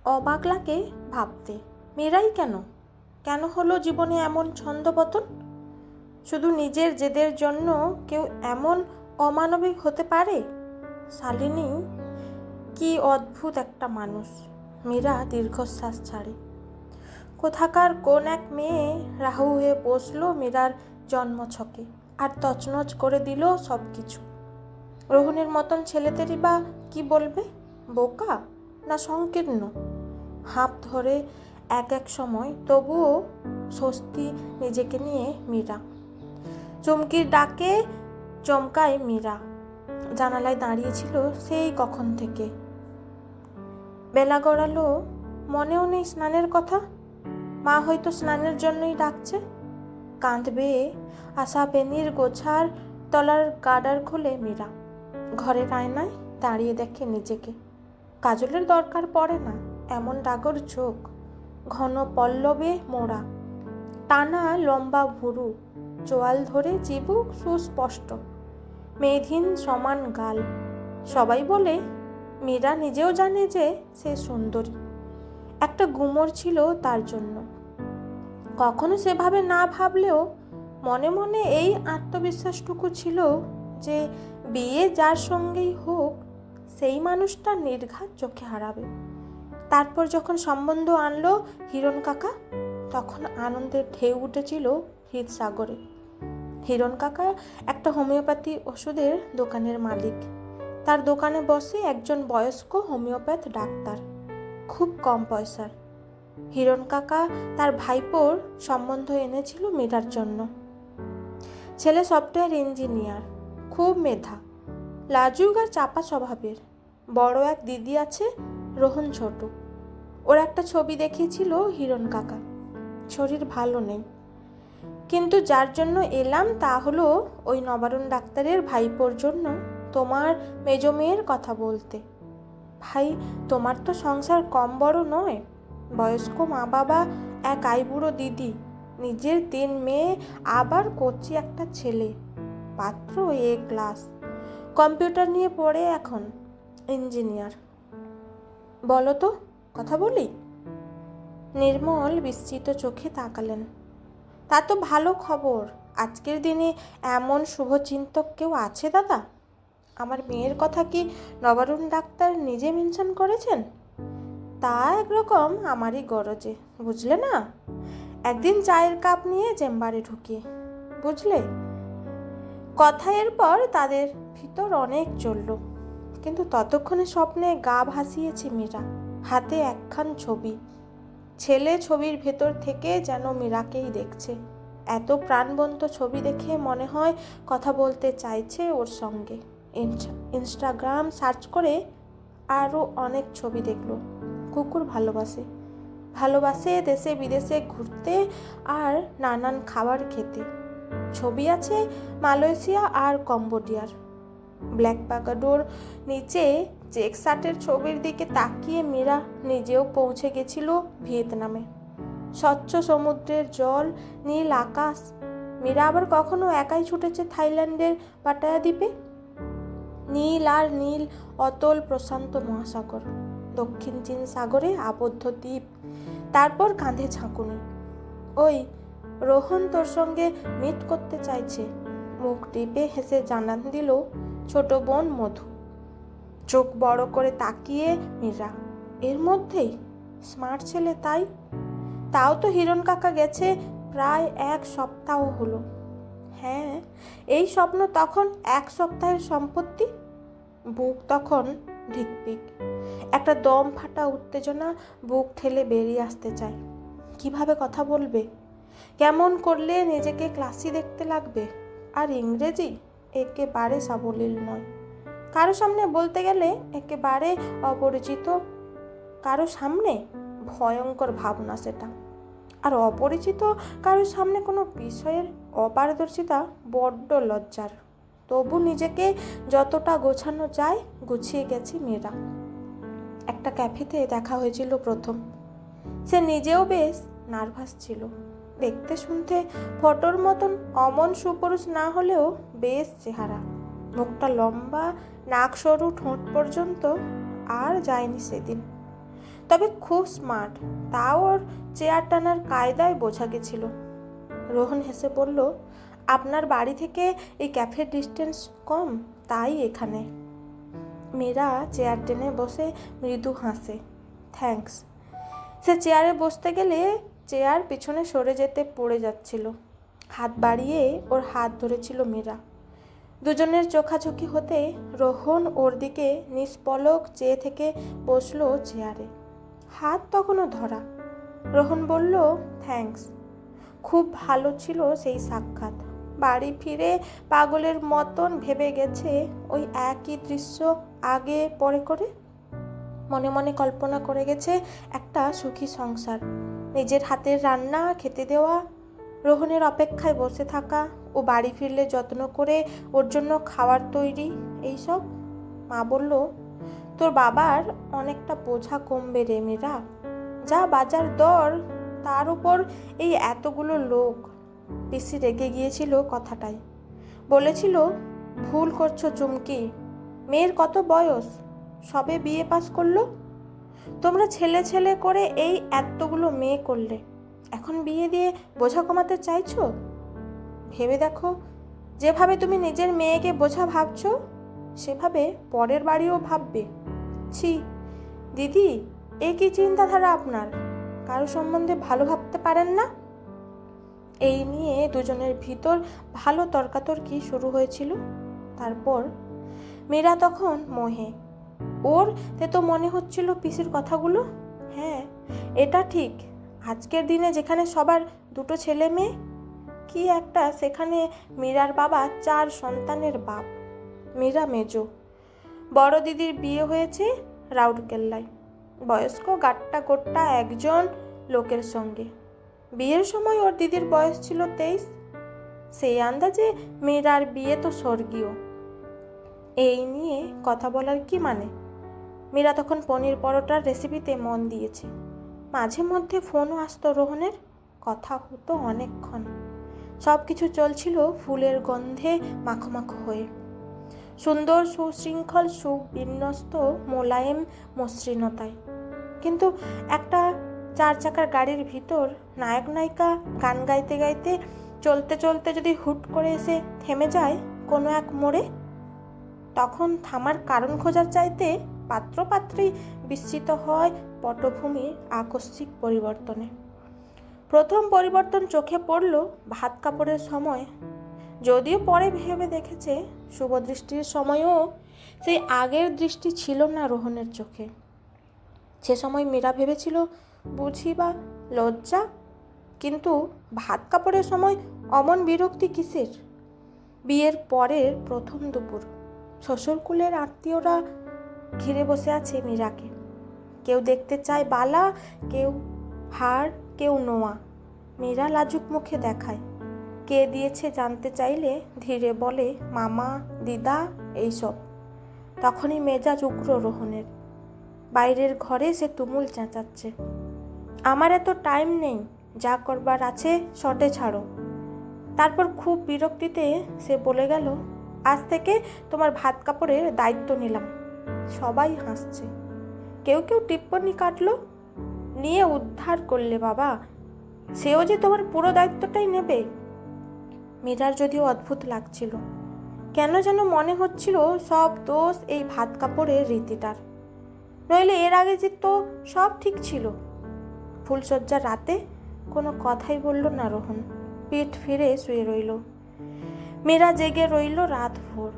অবাক লাগে ভাবতে, মীরাই কেন কেন হলো জীবনে এমন ছন্দপতন? শুধু নিজের জেদের জন্য কেউ এমন অমানবিক হতে পারে? শালিনী কি অদ্ভুত একটা মানুষ। মীরা দীর্ঘশ্বাস ছাড়ে। কোথাকার কোন এক মেয়ে রাহু হয়ে বসলো মীরার জন্মছকে আর তছনছ করে দিল সব কিছু। রোহিণীর মতন ছেলেদেরই বা কি বলবে? বোকা না সংকীর্ণ? হাঁপ ধরে এক এক সময়, তবুও স্বস্তি নিজেকে নিয়ে মীরা। চুমকির ডাকে চমকায় মীরা। জানালায় দাঁড়িয়েছিল সেই কখন থেকে। বেলা গড়ালো, মনেও নেই স্নানের কথা। মা হয়তো স্নানের জন্যই ডাকছে। কাঁধ বেয়ে আসা বেনির গোছার তলার গার্ডার খুলে মীরা ঘরের আয়নায় দাঁড়িয়ে দেখে নিজেকে। কাজলের দরকার পড়ে না, এমন ডাগর চোখ, ঘন পল্লবে মোড়া, টানা লম্বা ভুরু, চোয়াল ধরে চিবুক সুস্পষ্ট, মেধহীন সমান গাল। সবাই বলে, মীরা নিজেও জানে যে সে সুন্দরী। একটা গুমর ছিল তার জন্য। কখনো সেভাবে না ভাবলেও মনে মনে এই আত্মবিশ্বাসটুকু ছিল যে বিয়ে যার সঙ্গেই হোক সেই মানুষটা নির্ঘাত চোখে হারাবে। তারপর যখন সম্বন্ধ আনলো হিরণ কাকা, তখন আনন্দের ঢেউ উঠেছিল হৃদসাগরে। হিরণ কাকা একটা হোমিওপ্যাথি ওষুধের দোকানের মালিক। তার দোকানে বসে একজন বয়স্ক হোমিওপ্যাথ ডাক্তার, খুব কম পয়সার। হিরণ কাকা তার ভাইপোর সম্বন্ধ এনেছিল মীরার জন্য। ছেলে সফটওয়্যার ইঞ্জিনিয়ার, খুব মেধা, লাজুক আর চাপা স্বভাবের। বড় এক দিদি আছে, রোহন ছোট। ওর একটা ছবি দেখিয়েছিল হিরণ কাকা। শরীর ভালো নেই, কিন্তু যার জন্য এলাম তা হলো ওই নবারুণ ডাক্তারের ভাইপোর জন্য তোমার মেজ মেয়ের কথা বলতে। ভাই, তোমার তো সংসার কম বড় নয়। বয়স্ক মা বাবা, এক আইবুড়ো দিদি, নিজের 3 মেয়ে, আবার কচি একটা ছেলে। পাত্র এ ক্লাস, কম্পিউটার নিয়ে পড়ে এখন, ইঞ্জিনিয়ার। বলো তো, কথা বলি? নির্মল বিস্মিত চোখে তাকালেন। তা তো ভালো খবর। আজকের দিনে এমন শুভচিন্তক কেউ আছে দাদা? আমার মেয়ের কথা কি নবারুণ ডাক্তার নিজে মেনশন করেছেন? তা একরকম আমারই গরজে, বুঝলে না? একদিন চায়ের কাপ নিয়ে চেম্বারে ঢুকি, বুঝলে। কথা এরপর তাদের ভিতর অনেক চলল, কিন্তু ততক্ষণে স্বপ্নে গা ভাসিয়েছে মীরা। হাতে একখান ছবি। ছেলে ছবির ভেতর থেকে যেন মীরাকেই দেখছে। এত প্রাণবন্ত ছবি দেখে মনে হয় কথা বলতে চাইছে ওর সঙ্গে। ইনস্টাগ্রাম সার্চ করে আরও অনেক ছবি দেখলো। কুকুর ভালোবাসে, ভালোবাসে দেশে বিদেশে ঘুরতে আর নানান খাবার খেতে। ছবি আছে মালয়েশিয়া আর কম্বোডিয়ার। ব্ল্যাক প্যাগাডোর নিচে চেক শার্টের ছবির দিকে তাকিয়ে মীরা নিজেও পৌঁছে গেছিল ভিয়েতনামে। স্বচ্ছ সমুদ্রের জল, নীল আকাশ। মীরা আবার কখনো একাই ছুটেছে থাইল্যান্ডের পাটায়া দ্বীপে। নীল আর নীল, অতল প্রশান্ত মহাসাগর, দক্ষিণ চীন সাগরে আবদ্ধ দ্বীপ, তারপর কাঁধে ঝাঁকুনি। ওই রোহন তোর সঙ্গে মিট করতে চাইছে, মুখ টিপে হেসে জানান দিল ছোট বোন মধু। চোখ বড় করে তাকিয়ে মীরা, এর মধ্যেই? স্মার্ট ছেলে তাই। তাও তো হিরণ কাকা গেছে প্রায় 1 সপ্তাহ হলো। হ্যাঁ, এই স্বপ্ন তখন 1 সপ্তাহের সম্পত্তি। বুক তখন ঢিকপিক, একটা দম ফাটা উত্তেজনা বুক ঠেলে বেরিয়ে আসতে চায়। কিভাবে কথা বলবে? কেমন করলে নিজেকে ক্লাসি দেখতে লাগবে? আর ইংরেজি একেবারে সাবলীল নয়। কারো সামনে বলতে গেলে একেবারে অপরিচিত কারো সামনে ভয়ঙ্কর ভাবনা সেটা। আর অপরিচিত কারোর সামনে কোনো বিষয়ের অপারদর্শিতা বড্ড লজ্জার। তবু নিজেকে যতটা গোছানো যায় গুছিয়ে গেছি মীরা। একটা ক্যাফেতে দেখা হয়েছিল প্রথম। সে নিজেও বেশ নার্ভাস ছিল। দেখতে শুনতে ফটোর মতন অমন সুপুরুষ না হলেও বেশ চেহারা। মুখটা লম্বা, নাক সরু, ঠোঁট পর্যন্ত। আর যায়নি সেদিন। তবে খুব স্মার্ট। তাও ওর চেয়ার টানার কায়দায় বোঝা গেছিল। রোহন হেসে বলল, আপনার বাড়ি থেকে এই ক্যাফের ডিস্টেন্স কম, তাই এখানে। মীরা চেয়ার টেনে বসে মৃদু হাসে। থ্যাঙ্কস। সে চেয়ারে বসতে গেলে চেয়ার পিছনে সরে যেতে পড়ে যাচ্ছিল। হাত বাড়িয়ে ওর হাত ধরেছিল মীরা। দুজনের চোখাচোখি হতে রোহন ওর দিকে নিষ্পলক চেয়ে থেকে বসলো চেয়ারে। হাত তখনও ধরা। রোহন বলল, থ্যাঙ্কস। খুব ভালো ছিল সেই সাক্ষাৎ। বাড়ি ফিরে পাগলের মতন ভেবে গেছে ওই একই দৃশ্য আগে পরে করে। মনে মনে কল্পনা করে গেছে একটা সুখী সংসার, নিজের হাতের রান্না খেতে দেওয়া, রোহনের অপেক্ষায় বসে থাকা, ও বাড়ি ফিরলে যত্ন করে ওর জন্য খাবার তৈরি, এইসব। মা বলল, তোর বাবার অনেকটা বোঝা কমবে রে মীরা। যা বাজার দর, তার উপর এই এতগুলো লোক। পিসি রেগে গিয়েছিল কথাটাই। বলেছিল, ভুল করছো চুমকি, মেয়ের কত বয়স, সবে বিয়ে পাস করলো। তোমরা ছেলে ছেলে করে এই এতগুলো মেয়ে করলে, এখন বিয়ে দিয়ে বোঝা কমাতে চাইছো? ভেবে দেখো, যেভাবে তুমি নিজের মেয়েকে বোঝা ভাবছো, সেভাবে পরের বাড়িও ভাববে। ছি দিদি, এ কি চিন্তাধারা আপনার? কারো সম্বন্ধে ভালো ভাবতে পারেন না? এই নিয়ে দুজনের ভিতর ভালো তর্কাতর্কি শুরু হয়েছিল। তারপর মীরা তখন মোহে। ওর তো মনে হচ্ছিল পিসির কথাগুলো। হ্যাঁ, এটা ঠিক। আজকের দিনে যেখানে সবার দুটো ছেলে মেয়ে, কি একটা সেখানে মীরার বাবা 4 সন্তানের বাপ। মীরা মেজো। বড় দিদির বিয়ে হয়েছে রাউরকেল্লায়, বয়স্ক গাট্টা গোট্টা একজন লোকের সঙ্গে। বিয়ের সময় ওর দিদির বয়স ছিল 23। সেই আন্দাজে মীরার বিয়ে তো স্বর্গীয়। এই নিয়ে কথা বলার কি মানে? মীরা তখন পনির পরোটার রেসিপিতে মন দিয়েছে। মাঝে মধ্যে ফোনও আসতো রোহনের, কথা হতো অনেকক্ষণ। সব কিছু চলছিল ফুলের গন্ধে মাখো মাখো হয়ে, সুন্দর সুশৃঙ্খল সুবিন্যস্ত মোলায়েম মসৃণতায়। কিন্তু একটা 4 চাকার গাড়ির ভিতর নায়ক নায়িকা গান গাইতে গাইতে চলতে চলতে যদি হুট করে এসে থেমে যায় কোনো এক মোড়ে, তখন থামার কারণ খোঁজার চাইতে পাত্রপাত্রী বিস্মিত হয় পটভূমির আকস্মিক পরিবর্তনে। প্রথম পরিবর্তন চোখে পড়ল ভাত কাপড়ের সময়। যদিও পরে ভেবে দেখেছে শুভদৃষ্টির সময়ও সেই আগের দৃষ্টি ছিল না রোহনের চোখে। সে সময় মীরা ভেবেছিল বুঝি বা লজ্জা, কিন্তু ভাত কাপড়ের সময় অমন বিরক্তি কিসের? বিয়ের পরের প্রথম দুপুর, শ্বশুরকুলের আত্মীয়রা ঘিরে বসে আছে মীরাকে। কেউ দেখতে চায় বালা, কেউ হার, কেউ নোয়া। মীরা লাজুক মুখে দেখায়। কে দিয়েছে জানতে চাইলে ধীরে বলে মামা, দিদা, এইসব। তখনই মেজাজ উগ্র রোহনের। বাইরের ঘরে সে তুমুল চেঁচাচ্ছে, আমার এত টাইম নেই, যা করবার আছে শর্টে ছাড়ো। তারপর খুব বিরক্তিতে সে বলে গেল, আজ থেকে তোমার ভাত কাপড়ের দায়িত্ব নিলাম। সবাই হাসছে, কেউ কেউ টিপ্পনি কাটলো, নিয়ে উদ্ধার করলে বাবা, সেও যে তোমার পুরো দায়িত্বটাই নেবে। মীরার যদিও অদ্ভুত লাগছিল, কেন যেন মনে হচ্ছিল সব দোষ এই ভাত কাপড়ের রীতিটার। নইলে এর আগে যে তো সব ঠিক ছিল। ফুলসজ্জার রাতে কোনো কথাই বলল না রোহন, পিঠ ফিরে শুয়ে রইল। মীরা জেগে রইল রাত ভোর।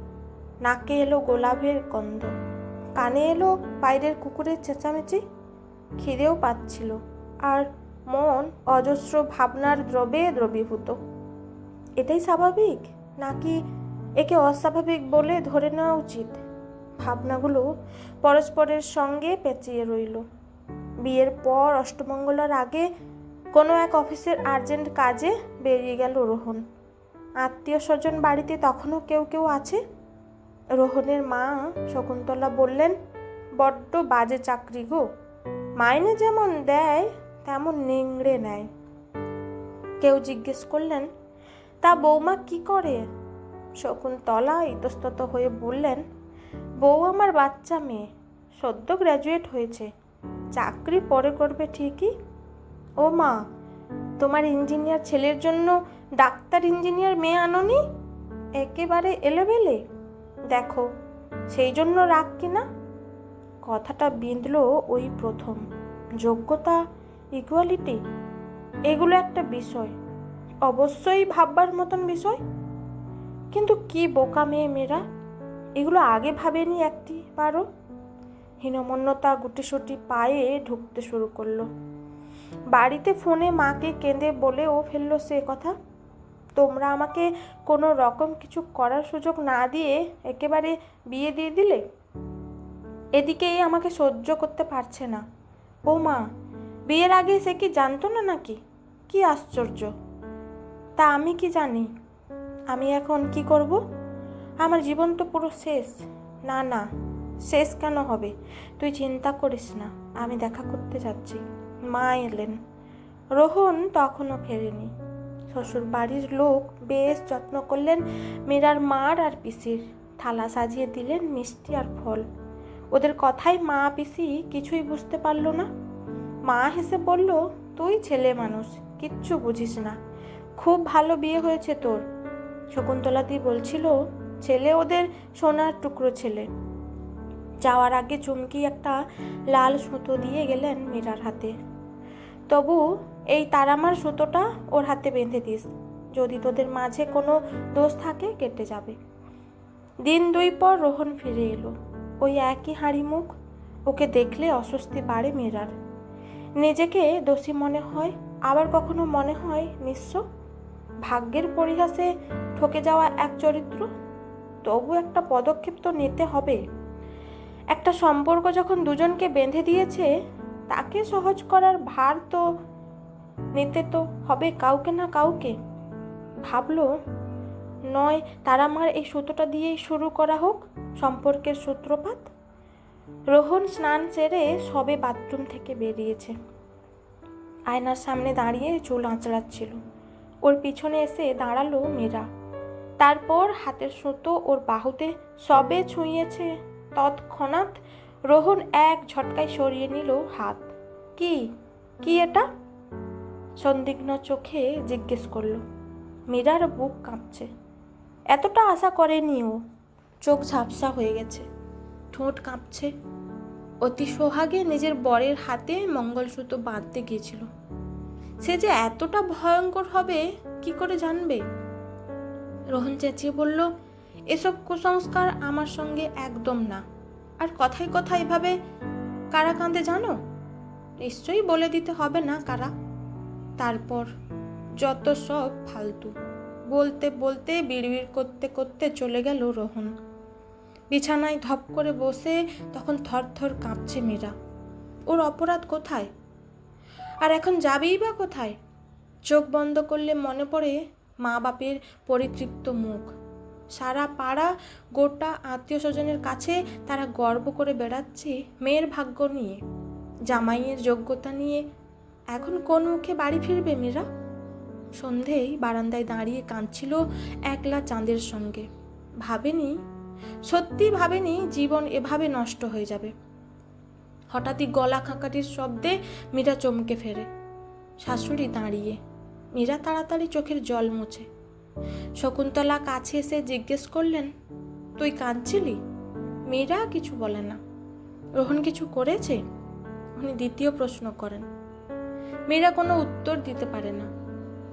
নাকে এলো গোলাপের গন্ধ, কানে এলো বাইরের কুকুরের চেঁচামেচি। খিদেও পাচ্ছিল, আর মন অজস্র ভাবনার দ্রবে দ্রবীভূত। এটাই স্বাভাবিক, নাকি একে অস্বাভাবিক বলে ধরে নেওয়া উচিত? ভাবনাগুলো পরস্পরের সঙ্গে পেঁচিয়ে রইল। বিয়ের পর অষ্টমঙ্গলার আগে কোনো এক অফিসের আর্জেন্ট কাজে বেরিয়ে গেল রোহন। আত্মীয় স্বজন বাড়িতে তখনও কেউ কেউ আছে। রোহনের মা শকুন্তলা বললেন, বড্ড বাজে চাকরি গো, মাইনে যেমন দেয় তেমন নিংড়ে নেয়। কেউ জিজ্ঞেস করলেন, তা বৌমা কি করে? শকুন্তলা ইতস্তত হয়ে বললেন, বউ আমার বাচ্চা মেয়ে, সদ্য গ্র্যাজুয়েট হয়েছে, চাকরি পরে করবে ঠিকই। ও মা, তোমার ইঞ্জিনিয়ার ছেলের জন্য ডাক্তার ইঞ্জিনিয়ার মেয়ে আনোনি? একেবারে এলেবেলে। দেখো, সেই জন্য রাগ কিনা? কথাটা বিঁধল ওই প্রথম। যোগ্যতা, ইকুয়ালিটি, এগুলো একটা বিষয়, অবশ্যই ভাববার মতন বিষয়। কিন্তু কি বোকা মেয়েরা, এগুলো আগে ভাবেনি একটিবারও। হীনমন্যতা গুটিসুটি পায়ে ঢুকতে শুরু করলো। বাড়িতে ফোনে মাকে কেঁদে বলেও ফেললো সে কথা। তোমরা আমাকে কোনো রকম কিছু করার সুযোগ না দিয়ে একেবারে বিয়ে দিয়ে দিলে। এদিকেই আমাকে সহ্য করতে পারছে না। ও মা, বিয়ের আগে সে কি জানতো না নাকি? কি আশ্চর্য! তা আমি কি জানি? আমি এখন কি করব? আমার জীবন তো পুরো শেষ। না না, শেষ কেন হবে? তুই চিন্তা করিস না, আমি দেখা করতে যাচ্ছি। মা এলেন। রোহন তখনও ফেরেনি। শ্বশুর বাড়ির লোক বেশ যত্ন করলেন মীরার মার আর পিসির। থালা সাজিয়ে দিলেন মিষ্টি আর ফল। ওদের কথায় মা পিসি কিছুই বুঝতে পারল না। মা হেসে বলল, তুই ছেলে মানুষ, কিচ্ছু বুঝিস না। খুব ভালো বিয়ে হয়েছে তোর। শকুন্তলাদি বলছিল, ছেলে ওদের সোনার টুকরো ছেলে। যাওয়ার আগে চুমকি একটা লাল সুতো দিয়ে গেলেন মীরার হাতে। তবু এই তারামার সুতোটা ওর হাতে বেঁধে দিস, যদি তোদের মাঝে কোনো দোষ থাকে কেটে যাবে। দিন 2 পর রোহন ফিরে এলো। ওই একই হাঁড়ি মুখ। ওকে দেখলে অস্বস্তি বাড়ে মীরার। নিজেকে দোষী মনে হয়, আবার কখনো মনে হয় নিঃস্ব। ভাগ্যের পরিহাসে ঠকে যাওয়া এক চরিত্র। তবু একটা পদক্ষেপ তো নিতে হবে। একটা সম্পর্ক যখন দুজনকে বেঁধে দিয়েছে, তাকে সহজ করার ভার তো নিতে তো হবে কাউকে না কাউকে। ভাবলো, নয় তারামার এই সুতোটা দিয়েই শুরু করা হোক সম্পর্কের সূত্রপাত। রোহন স্নান সেরে সবে বাথরুম থেকে বেরিয়েছে। আয়নার সামনে দাঁড়িয়ে চুল আঁচড়াচ্ছিল। ওর পিছনে এসে দাঁড়ালো মীরা। তারপর হাতের সুতো ওর বাহুতে সবে ছুঁয়েছে, তৎক্ষণাৎ রোহন এক ঝটকায় সরিয়ে নিল হাত। কি কি এটা? সন্দিগ্ধ চোখে জিজ্ঞেস করল। মীরার বুক কাঁপছে। এতটা আশা করেনি ও। চোখ ঝাপসা হয়ে গেছে, ঠোঁট কাঁপছে। অতি সোহাগে নিজের বরের হাতে মঙ্গলসূত্র বাঁধতে গিয়েছিল। সে যে এতটা ভয়ঙ্কর হবে কি করে জানবে? রোহন চেঁচিয়ে বলল, এসব কুসংস্কার আমার সঙ্গে একদম না। আর কথায় কথায় এভাবে কারা কাঁদে জানো? নিশ্চয়ই বলে দিতে হবে না কারা। তারপর যত সব ফালতু। বলতে বলতে বিড়বিড় করতে করতে চলে গেল রোহন। বিছানায় ধপ করে বসে তখন থরথর কাঁপছে মীরা। ওর অপরাধ কোথায়? আর এখন যাবেই বা কোথায়? চোখ বন্ধ করলে মনে পড়ে মা বাপের পরিতৃপ্ত মুখ। সারা পাড়া গোটা আত্মীয় স্বজনের কাছে তারা গর্ব করে বেড়াচ্ছে মেয়ের ভাগ্য নিয়ে, জামাইয়ের যোগ্যতা নিয়ে। এখন কোন মুখে বাড়ি ফিরবে মীরা? সন্ধেই বারান্দায় দাঁড়িয়ে কাঁদছিল একলা চাঁদের সঙ্গে। ভাবেনি, সত্যি ভাবেনি জীবন এভাবে নষ্ট হয়ে যাবে। হঠাৎই গলা খাঁকাটির শব্দে মীরা চমকে ফেরে। শাশুড়ি দাঁড়িয়ে। মীরা তাড়াতাড়ি চোখের জল মুছে। শকুন্তলা কাছে এসে জিজ্ঞেস করলেন, তুই কাঁদছিলি? মীরা কিছু বলে না। রোহন কিছু করেছে? উনি দ্বিতীয় প্রশ্ন করেন। মীরা কোনো উত্তর দিতে পারে না।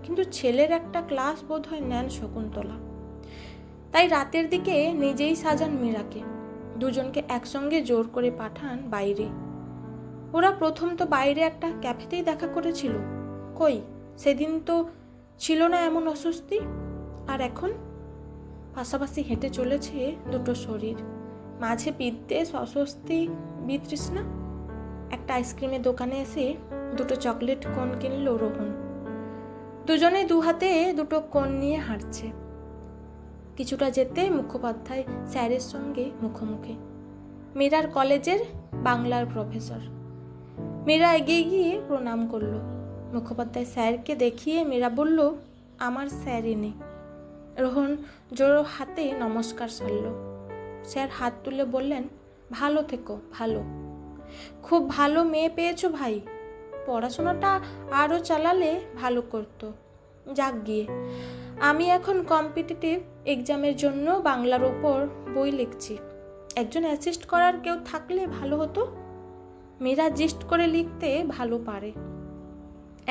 কিন্তু ছেলের একটা ক্লাস বোধহয় নেন শকুন্তলা। তাই রাতের দিকে নিজেই সাজান মীরাকে। দুজনকে একসঙ্গে জোর করে পাঠান বাইরে। ওরা প্রথম তো বাইরে একটা ক্যাফেতেই দেখা করেছিল। কই, সেদিন তো ছিল না এমন অস্বস্তি। আর এখন পাশাপাশি হেঁটে চলেছে দুটো শরীর, মাঝে বিদ্বেষ, অস্বস্তি, বিতৃষ্ণা। একটা আইসক্রিমের দোকানে এসে দুটো চকলেট কোন কিনল রোহন। দুজনে দু হাতে দুটো কোন নিয়ে হাঁটছে। কিছুটা যেতে মুখোপাধ্যায় স্যারের সঙ্গে মুখোমুখি। মীরার কলেজের বাংলার প্রফেসর। মীরা এগিয়ে গিয়ে প্রণাম করল। মুখোপাধ্যায় স্যারকে দেখিয়ে মীরা বলল, আমার স্যার ইনি। রোহন জোড়ো হাতে নমস্কার সারল। স্যার হাত তুলে বললেন, ভালো থেকো, ভালো। খুব ভালো মেয়ে পেয়েছো ভাই, পড়াশোনাটা আরও চালালে ভালো করতো। যাক গিয়ে, আমি এখন কম্পিটিটিভ এক্সামের জন্য বাংলার ওপর বই লিখছি। একজন অ্যাসিস্ট করার কেউ থাকলে ভালো হতো। মীরা জিস্ট করে লিখতে ভালো পারে।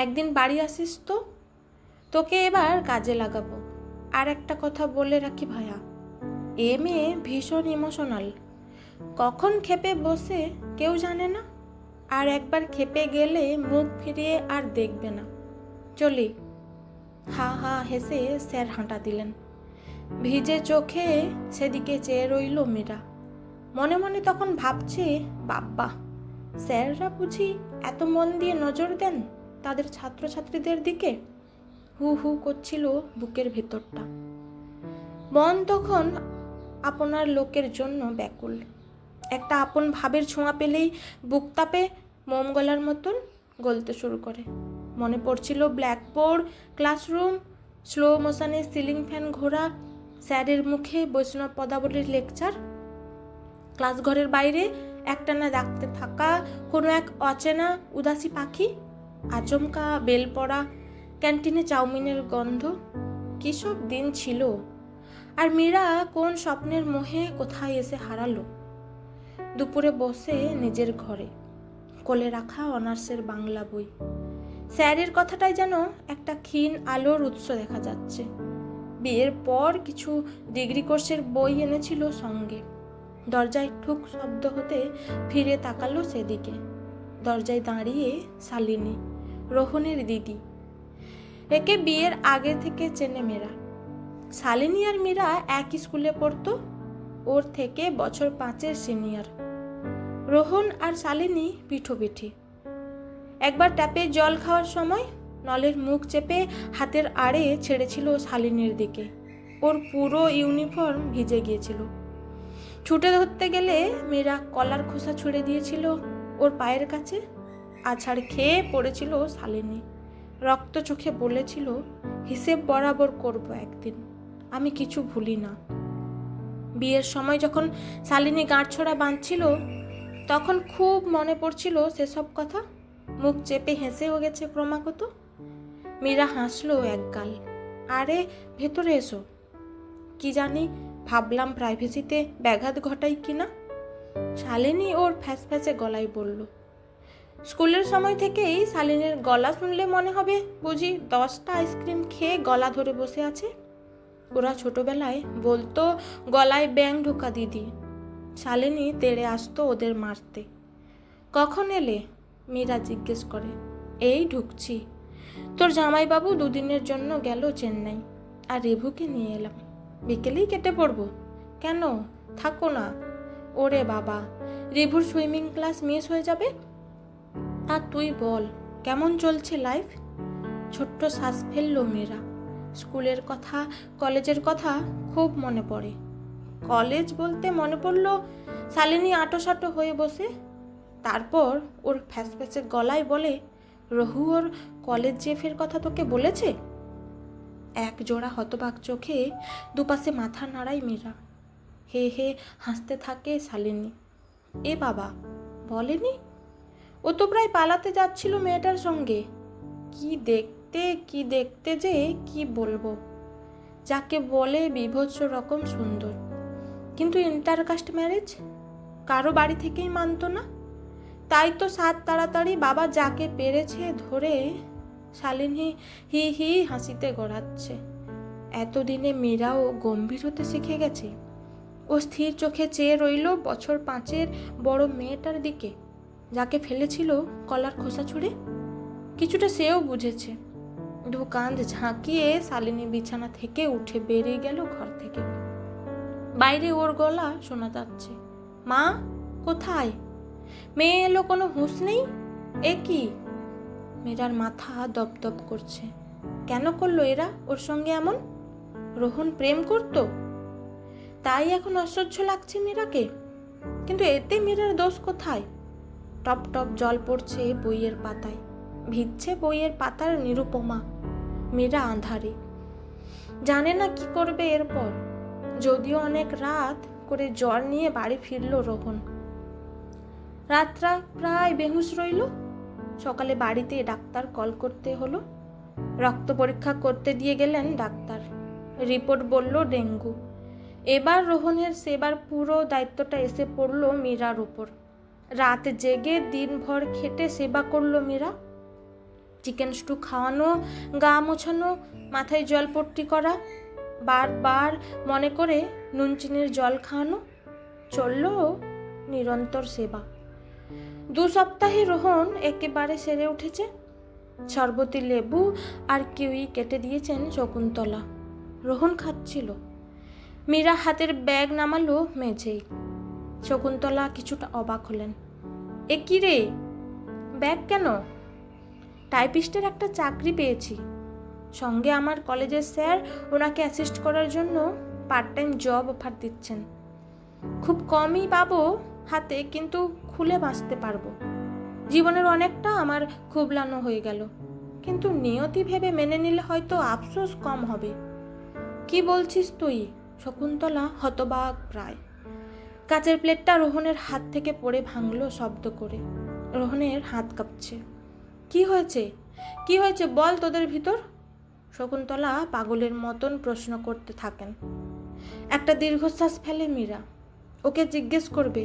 একদিন বাড়ি আসিস তো, তোকে এবার কাজে লাগাবো। আর একটা কথা বলে রাখি ভাইয়া, এ মেয়ে ভীষণ ইমোশনাল, কখন ক্ষেপে বসে কেউ জানে না। আর একবার ক্ষেপে গেলে মুখ ফিরিয়ে আর দেখবে না। চলি। হা হা হেসে স্যার হাঁটা দিলেন। ভিজে চোখে সেদিকে চেয়ে রইল মীরা। মনে মনে তখন ভাবছে, বাব্বা, স্যাররা বুঝি এত মন দিয়ে নজর দেন তাদের ছাত্রছাত্রীদের দিকে। হু হু করছিল বুকের ভেতরটা। মন তখন আপনার লোকের জন্য ব্যাকুল। একটা আপন ভাবের ছোঁয়া পেলেই বুক তাপে মোম গলার মতন গলতে শুরু করে। মনে পড়ছিল ব্ল্যাকবোর্ড, ক্লাসরুম, স্লো মোশনে সিলিং ফ্যান ঘোরা, স্যারের মুখে বৈষ্ণব পদাবলীর লেকচার, ক্লাসঘরের বাইরে একটানা ডাকতে থাকা কোনো এক অচেনা উদাসী পাখি, আচমকা বেল পড়া, ক্যান্টিনে চাউমিনের গন্ধ। কী সব দিন ছিল! আর মীরা কোন স্বপ্নের মোহে কোথায় এসে হারালো। দুপুরে বসে নিজের ঘরে, কোলে রাখা অনার্সের বাংলা বই, স্যারের কথাটাই যেন একটা ক্ষীণ আলোর উৎস দেখা যাচ্ছে। বিয়ের পর কিছু ডিগ্রি কোর্সের বই এনেছিল সঙ্গে। দরজায় ঠুক শব্দ হতে ফিরে তাকালো সেদিকে। দরজায় দাঁড়িয়ে শালিনী, রোহনের দিদি। একে বিয়ের আগে থেকে চেনে মীরা। শালিনী আর মীরা এক স্কুলে পড়তো, ওর থেকে বছর 5 সিনিয়র। রোহন আর শালিনী পিঠোপিঠি। একবার ট্যাপে জল খাওয়ার সময় নলের মুখ চেপে হাতের আড়ে ছেড়েছিল শালিনীর দিকে। ওর পুরো ইউনিফর্ম ভিজে গিয়েছিল। ছুটে ধরতে গেলে মীরা কলার খোসা ছুঁড়ে দিয়েছিল ওর পায়ের কাছে। আছাড় খেয়ে পড়েছিল শালিনী। রক্ত চোখে বলেছিল, হিসেব বরাবর করব একদিন, আমি কিছু ভুলি না। বিয়ের সময় যখন শালিনী গাঁটছড়া বাঁধছিল তখন খুব মনে পড়ছিল সেসব কথা। মুখ চেপে হেসেও গেছে ক্রমাগত। মীরা হাসলো একগাল। আরে ভেতরে এসো। কি জানি, ভাবলাম প্রাইভেসিতে ব্যাঘাত ঘটাই কিনা। শালিনী ওর ফ্যাসফ্যাসে গলায় বলল। স্কুলের সময় থেকেই শালিনীর গলা শুনলে মনে হবে বুঝি 10টা আইসক্রিম খেয়ে গলা ধরে বসে আছে। ওরা ছোটবেলায় বলতো গলায় ব্যাং ঢোকা দিদি। শালিনী তেড়ে আসতো ওদের মারতে। কখন এলে? মীরা জিজ্ঞেস করে। এই ঢুকছি। তোর জামাইবাবু 2 দিনের জন্য গেল চেন্নাই, আর রেভুকে নিয়ে এলাম। বিকেলেই কেটে পড়বো। কেন, থাকো না। ওরে বাবা, রেভুর সুইমিং ক্লাস মিস হয়ে যাবে। আর তুই বল, কেমন চলছে লাইফ? ছোট্ট শ্বাস ফেললো মীরা। স্কুলের কথা, কলেজের কথা খুব মনে পড়ে। কলেজ বলতে মনে পড়লো শালিনী আঁটোসাঁটো হয়ে বসে। তারপর ওর ফ্যাসফ্যাসে গলায় বলে, রঘু ওর কলেজ জেফের কথা তোকে বলেছে? এক জোড়া হতবাক চোখে দুপাশে মাথা নাড়ায় মীরা। হে হে হাসতে থাকে শালিনী। এ বাবা, বলেনি? ও তো প্রায় পালাতে যাচ্ছিল মেয়েটার সঙ্গে। কি দেখতে যে কি বলবো। যাকে বলে বিভৎস রকম সুন্দর, কিন্তু ইন্টারকাস্ট ম্যারেজ কারো বাড়ি থেকেই মানতো না। তাই তো সাত তাড়াতাড়ি বাবা যাকে পেরেছে ধরে শালিনী হি হি হাসিতে গড়াচ্ছে। এতদিনে মীরাও গম্ভীর হতে শিখে গেছে। ও স্থির চোখে চেয়ে রইল বছর 5 বড় মেয়েটার দিকে, যাকে ফেলেছিল কলার খোসা ছুঁড়ে। কিছুটা সেও বুঝেছে। 2 কাঁধ ঝাঁকিয়ে শালিনী বিছানা থেকে উঠে বেরিয়ে গেল ঘর থেকে। বাইরে ওর গলা শোনা যাচ্ছে। মা কোথায়? মেয়ে এলো, কোনো হুঁশ নেই। এ কি? মীরার মাথা দপদপ করছে। কেন করলো এরা ওর সঙ্গে এমন? রোহন প্রেম করতো, তাই এখন অসহ্য লাগছে মীরাকে। কিন্তু এতে মীরার দোষ কোথায়? টপ টপ জল পড়ছে বইয়ের পাতায়, ভিজছে বইয়ের পাতার নিরুপমা। মীরা আঁধারে, জানে না কি করবে এরপর। যদিও অনেক রাত করে জ্বর নিয়ে বাড়ি ফিরল রোহন। রাতটা প্রায় বেহুশ রইল। সকালে বাড়িতে ডাক্তার কল করতে হলো। রক্ত পরীক্ষা করতে দিয়ে গেলেন ডাক্তার। রিপোর্ট বলল ডেঙ্গু। এবার রোহনের সেবার পুরো দায়িত্বটা এসে পড়ল মীরার উপর। রাত জেগে দিনভর খেটে সেবা করলো মীরা। চিকেন স্টু খাওয়ানো, গা মোছানো, মাথায় জলপট্টি করা, বারবার মনে করে নুন চিনির জল খাওয়ানো, চলল নিরন্তর সেবা। 2 সপ্তাহে রোহন একেবারে সেরে উঠেছে। শরবতি লেবু আর কিউই কেটে দিয়েছেন শকুন্তলা। রোহন খাচ্ছিল। মীরা হাতের ব্যাগ নামালো মেঝেই। শকুন্তলা কিছুটা অবাক হলেন। এ কি রে, ব্যাগ কেন? টাইপিস্টের একটা চাকরি পেয়েছি। সঙ্গে আমার কলেজের স্যার ওনাকে অ্যাসিস্ট করার জন্য পার্ট টাইম জব অফার দিচ্ছেন। খুব কমই পাবো হাতে, কিন্তু খুলে বাঁচতে পারবো। জীবনের অনেকটা আমার খুবলানো হয়ে গেল, কিন্তু নিয়তি ভেবে মেনে নিলে হয়তো আফসোস কম হবে। কি বলছিস তুই? শকুন্তলা হতবাক প্রায়। কাচের প্লেটটা রোহনের হাত থেকে পড়ে ভাঙল শব্দ করে। রোহনের হাত কাঁপছে। কি হয়েছে? কি হয়েছে বল তোদের ভিতর? শকুন্তলা পাগলের মতন প্রশ্ন করতে থাকেন। একটা দীর্ঘশ্বাস ফেলে মীরা। ওকে জিজ্ঞেস করবে,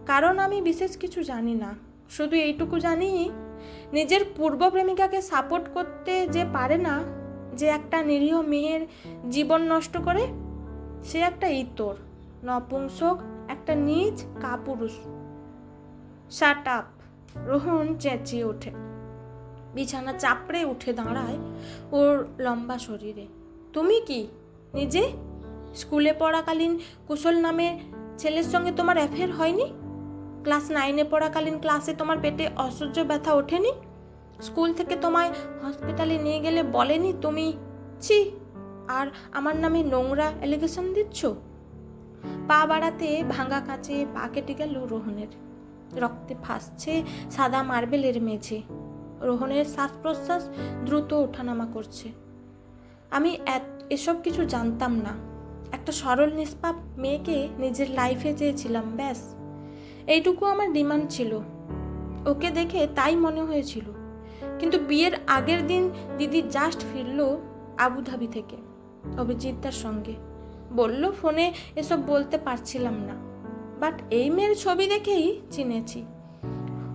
কারণ আমি বিশেষ কিছু জানি না। শুধু এইটুকু জানি, নিজের পূর্ব প্রেমিকাকে সাপোর্ট করতে যে পারে না, যে একটা নিরীহ মেয়ের জীবন নষ্ট করে, সে একটা ইতর, নপুংসক, একটা নীচ কাপুরুষ। Shut up! রোহন চেঁচিয়ে ওঠে। বিছানা চাপড়ে উঠে দাঁড়ায় ওর লম্বা শরীরে। তুমি কি নিজে স্কুলে পড়াকালীন কুশল নামের ছেলের সঙ্গে তোমার অ্যাফেয়ার হয়নি? ক্লাস 9-এ পড়াকালীন ক্লাসে তোমার পেটে অসহ্য ব্যথা ওঠেনি? স্কুল থেকে তোমায় হসপিটালে নিয়ে গেলে বলেনি তুমি ছি আর আমার নামে নোংরা অ্যালিগেশন দিচ্ছ? পা বাড়াতে ভাঙা কাঁচে পা কেটে গেল রোহনের। রক্তে ভাসছে সাদা মার্বেলের মেঝে। রোহনের শ্বাস প্রশ্বাস দ্রুত ওঠানামা করছে। আমি এসব কিছু জানতাম না। একটা সরল নিষ্পাপ মেয়েকে নিজের লাইফে চেয়েছিলাম, ব্যাস। এইটুকু আমার ডিমান্ড ছিল। ওকে দেখে তাই মনে হয়েছিল। কিন্তু বিয়ের আগের দিন দিদি জাস্ট ফিরল আবুধাবি থেকে অভিজিৎদার সঙ্গে। বলল ফোনে এসব বলতে পারছিলাম না, বাট এই মেয়ের ছবি দেখেই চিনেছি।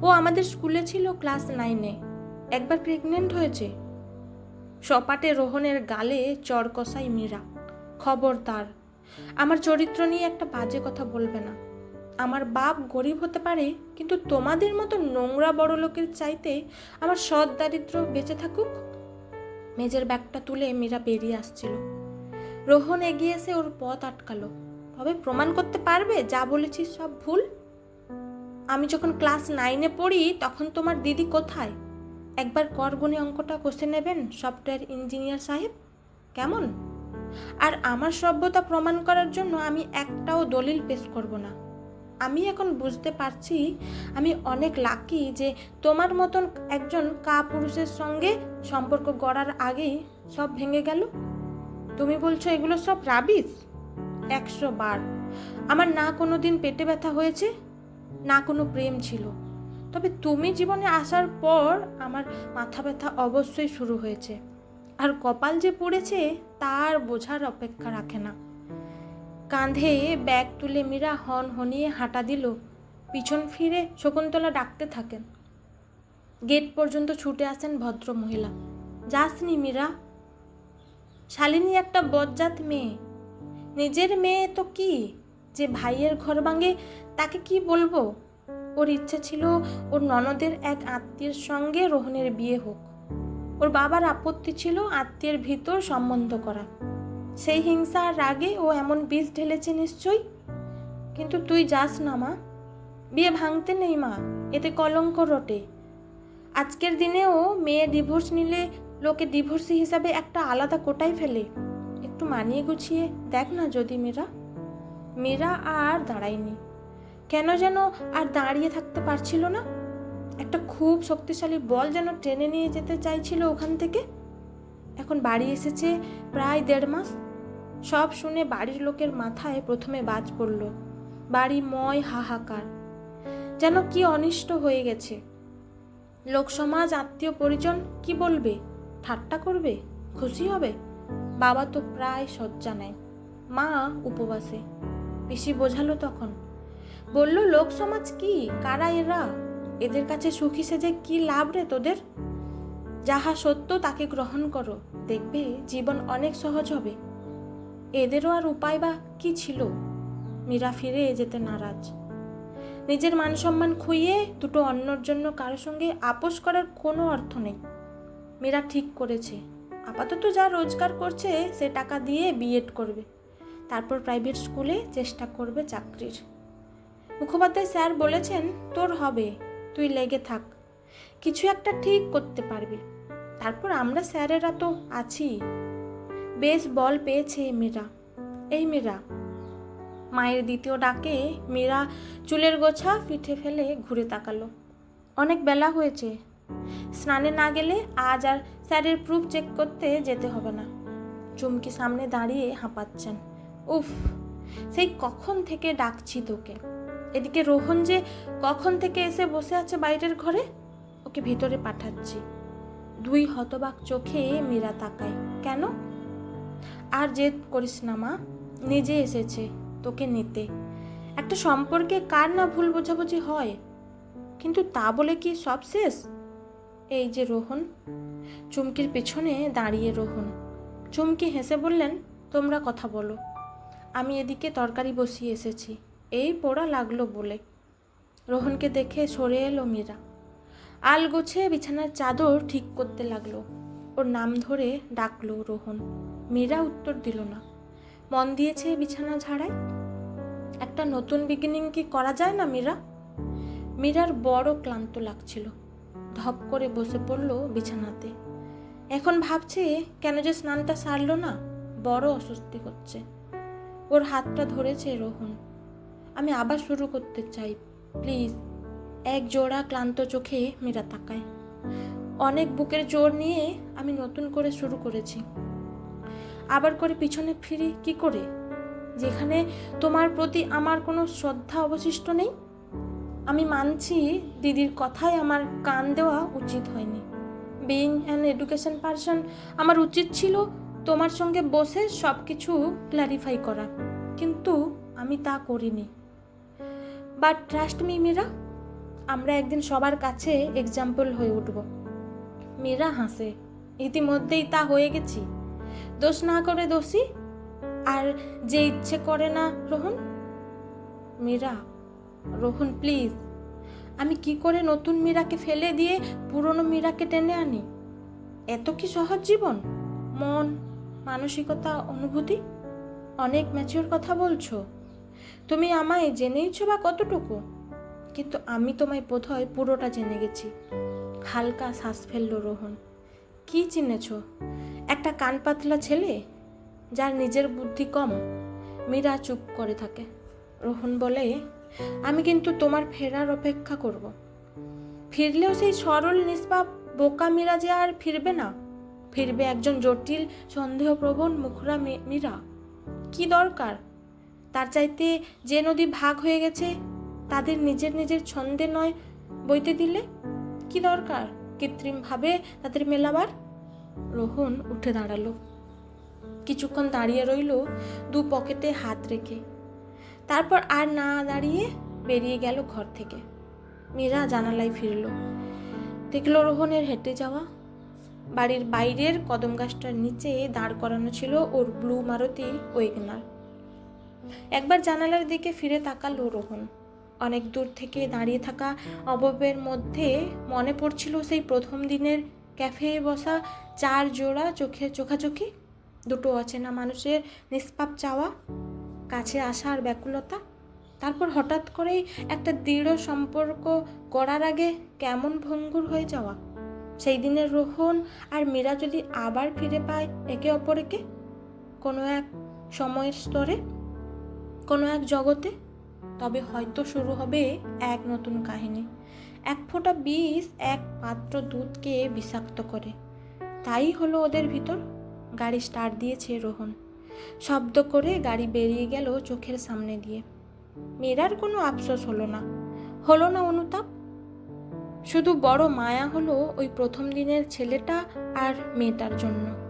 ও আমাদের স্কুলে ছিল ক্লাস 9-এ, একবার প্রেগনেন্ট হয়েছে। সপাটে রোহনের গালে চড় কষাই মীরা। খবরদার, আমার চরিত্র নিয়ে একটা বাজে কথা বলবে না। আমার বাপ গরিব হতে পারে, কিন্তু তোমাদের মতো নোংরা বড় লোকের চাইতে আমার সৎ দারিদ্র বেঁচে থাকুক। মেজের ব্যাগটা তুলে মীরা বেরিয়ে আসছিল। রোহন এগিয়ে এসে ওর পথ আটকালো। তবে প্রমাণ করতে পারবে যা বলেছিস সব ভুল? আমি যখন ক্লাস 9-এ পড়ি তখন তোমার দিদি কোথায়? একবার করগুণে অঙ্কটা কষে নেবেন সফটওয়্যার ইঞ্জিনিয়ার সাহেব, কেমন? আর আমার সভ্যতা প্রমাণ করার জন্য আমি একটাও দলিল পেশ করব না। আমি এখন বুঝতে পারছি আমি অনেক লাকি যে তোমার মতন একজন কাপুরুষের সঙ্গে সম্পর্ক গড়ার আগেই সব ভেঙে গেল। তুমি বলছো এগুলো সব রাবিশ? 100 বার। আমার না কোনো দিন পেটে ব্যথা হয়েছে, না কোনো প্রেম ছিল। তবে তুমি জীবনে আসার পর আমার মাথা ব্যথা অবশ্যই শুরু হয়েছে। আর কপাল যে পড়েছে তার বোঝার অপেক্ষা রাখে না। কাঁধে ব্যাগ তুলে মীরা হনহনিয়ে হাঁটা দিল। পিছন ফিরে শকুন্তলা ডাকতে থাকেন। গেট পর্যন্ত ছুটে আসেন ভদ্র মহিলা। যাসনি মীরা? শালিনী একটা বজ্জাত মেয়ে। নিজের মেয়ে তো কি, যে ভাইয়ের ঘর ভাঙে তাকে কি বলবো? ওর ইচ্ছে ছিল ওর ননদের এক আত্মীয়ের সঙ্গে রোহনের বিয়ে হোক। ওর বাবার আপত্তি ছিল আত্মীয়ের ভিতর সম্বন্ধ করা। সেই হিংসা আর রাগে ও এমন বিষ ঢেলেছে নিশ্চয়ই। কিন্তু তুই যাস না মা, বিয়ে ভাঙতে নেই মা, এতে কলঙ্ক রটে। আজকের দিনেও মেয়ে ডিভোর্স নিলে লোকে ডিভোর্সি হিসাবে একটা আলাদা কোটায় ফেলে। একটু মানিয়ে গুছিয়ে দেখ না যদি। মীরা আর দাঁড়ায়নি। কেন যেন আর দাঁড়িয়ে থাকতে পারছিল না। একটা খুব শক্তিশালী বল যেন টেনে নিয়ে যেতে চাইছিল ওখান থেকে। এখন বাড়ি এসেছে প্রায় 1.5 মাস। সব শুনে বাড়ির লোকের মাথায় প্রথমে বাজ পড়ল। বাড়ি ময় হাহাকার। যেন কি অনিষ্ট হয়ে গেছে। লোকসমাজ, আত্মীয় পরিজন কি বলবে? ঠাট্টা করবে? খুশি হবে? বাবা তো প্রায় শয্যা নেয়, মা উপবাসে। পিসি বোঝালো তখন, বলল, লোকসমাজ কি? কারা এরা? এদের কাছে সুখী সেজে কি লাভ রে তোদের? যাহা সত্য তাকে গ্রহণ করো, দেখবে জীবন অনেক সহজ হবে। এদেরও আর উপায় বা কি ছিল? মীরা ফিরে যেতে নারাজ। নিজের মান সম্মান খুইয়ে দুটো অন্যর জন্য কারো সঙ্গে আপোষ করার কোনো অর্থ নেই। মীরা ঠিক করেছে, আপাতত যা রোজগার করছে সে টাকা দিয়ে বিএড করবে, তারপর প্রাইভেট স্কুলে চেষ্টা করবে চাকরির। মুখোপাধ্যায় স্যার বলেছেন, তোর হবে, তুই লেগে থাক, কিছু একটা ঠিক করতে পারবি। তারপর আমরা স্যারেরা তো আছি। বেশ বল পেয়েছে মীরা। এই মীরা। মায়ের দ্বিতীয় ডাকে মীরা চুলের গোছা পিঠে ফেলে ঘুরে তাকালো। অনেক বেলা হয়েছে, স্নানে না গেলে আজ আর স্যারের প্রুফ চেক করতে যেতে হবে না। চুমকি সামনে দাঁড়িয়ে হাঁপাচ্ছেন। উফ, সেই কখন থেকে ডাকছি তোকে। এদিকে রোহন যে কখন থেকে এসে বসে আছে বাইরের ঘরে, ওকে ভিতরে পাঠাচ্ছি। দুই হতবাক চোখে মীরা তাকায়। কেন? আর জেদ করিস না মা, নিজে এসেছে তোকে নিতে। একটা সম্পর্কে কার না ভুল বোঝাবুঝি হয়, কিন্তু তা বলে কি সব শেষ? এই যে রোহন। চুমকির পেছনে দাঁড়িয়ে রোহন। চুমকি হেসে বললেন, তোমরা কথা বলো, আমি এদিকে তরকারি বসিয়ে এসেছি, এই পোড়া লাগলো বলে। রোহনকে দেখে সরে এলো মীরা। আল গোছে বিছানার চাদর ঠিক করতে লাগলো। ওর নাম ধরে ডাকলো রোহন। মীরা উত্তর দিল না, মন দিয়েছে বিছানা ঝাড়ায়। একটা নতুন বিগিনিং কি করা যায় না মীরা? মীরার বড় ক্লান্ত লাগছিল, ধপ করে বসে পড়ল বিছানাতে। এখন ভাবছে কেন যে স্নানটা সারলো না, বড় অস্বস্তি হচ্ছে। ওর হাতটা ধরেছে রোহন। আমি আবার শুরু করতে চাই, প্লিজ। এক জোড়া ক্লান্ত চোখে মীরা তাকায়। অনেক বুকের জোর নিয়ে আমি নতুন করে শুরু করেছি, আবার করে পিছনে ফিরি কি করে, যেখানে তোমার প্রতি আমার কোনো শ্রদ্ধা অবশিষ্ট নেই? আমি মানছি দিদির কথায় আমার কান দেওয়া উচিত হয়নি। বিইং অ্যান এডুকেশন পারসন, আমার উচিত ছিল তোমার সঙ্গে বসে সব কিছু ক্ল্যারিফাই করা, কিন্তু আমি তা করিনি। বাট ট্রাস্ট মি মীরা, আমরা একদিন সবার কাছে এক্সাম্পল হয়ে উঠব। মীরা হাসে। ইতিমধ্যেই তা হয়ে গেছি। দোষ না করে দোষী, আর যে ইচ্ছে করে না রোহন। মীরা, রোহন প্লিজ, আমি কি করে নতুন মীরাকে ফেলে দিয়ে পুরনো মীরাকে টেনে আনি? এত কি সহজ জীবন? মন, মানসিকতা, অনুভূতি, অনেক ম্যাচিওর কথা বলছো। তুমি আমায় জেনেইছো বা কতটুকু? কিন্তু আমি তোমায় বোধহয় পুরোটা জেনে গেছি। হালকা শ্বাস ফেলল রোহন। কি চিনেছ? একটা কান পাতলা ছেলে যার নিজের বুদ্ধি কম। মীরা চুপ করে থাকে। রোহন বলে, আমি কিন্তু তোমার ফেরার অপেক্ষা করব। ফিরলেও সেই সরল নিষ্পাপ বোকা মীরা যে আর ফিরবে না। ফিরবে একজন জটিল সন্দেহপ্রবণ মুখরা মীরা। কি দরকার? তার চাইতে যে নদী ভাগ হয়ে গেছে তাদের নিজের নিজের ছন্দে নয় বইতে দিলে কি দরকার কৃত্রিমভাবে তাদের মেলাবার? রোহন উঠে দাঁড়ালো। কিছুক্ষণ দাঁড়িয়ে রইল দু পকেটে হাত রেখে। তারপর আর না দাঁড়িয়ে বেরিয়ে গেল ঘর থেকে। মীরা জানালায় ফিরল। দেখল রোহনের হেঁটে যাওয়া। বাড়ির বাইরের কদম গাছটার নিচে দাঁড় করানো ছিল ওর ব্লু মারুতি ওয়েগনার। একবার জানালার দিকে ফিরে তাকালো রোহন। অনেক দূর থেকে দাঁড়িয়ে থাকা অবয়বের মধ্যে মনে পড়ছিল সেই প্রথম দিনের ক্যাফে বসা 4 জোড়া চোখের চোখাচোখি, দুটো অচেনা মানুষের নিষ্পাপ চাওয়া, কাছে আসার ব্যাকুলতা। তারপর হঠাৎ করেই একটা দৃঢ় সম্পর্ক গড়ার আগে কেমন ভঙ্গুর হয়ে যাওয়া। সেই দিনের রোহন আর মীরা যদি আবার ফিরে পায় একে অপরকে, কোনো এক সময়ের স্তরে, কোনো এক জগতে, তবে হয়তো শুরু হবে এক নতুন কাহিনী। এক ফোঁটা বিষ এক পাত্র দুধকে বিষাক্ত করে। তাই হলো ওদের ভিতর। গাড়ি স্টার্ট দিয়েছে রোহন। শব্দ করে গাড়ি বেরিয়ে গেল চোখের সামনে দিয়ে। মীরার কোনো আফসোস হলো না। হলো না অনুতাপ? শুধু বড় মায়া হলো ওই প্রথম দিনের ছেলেটা আর মেয়েটার জন্য।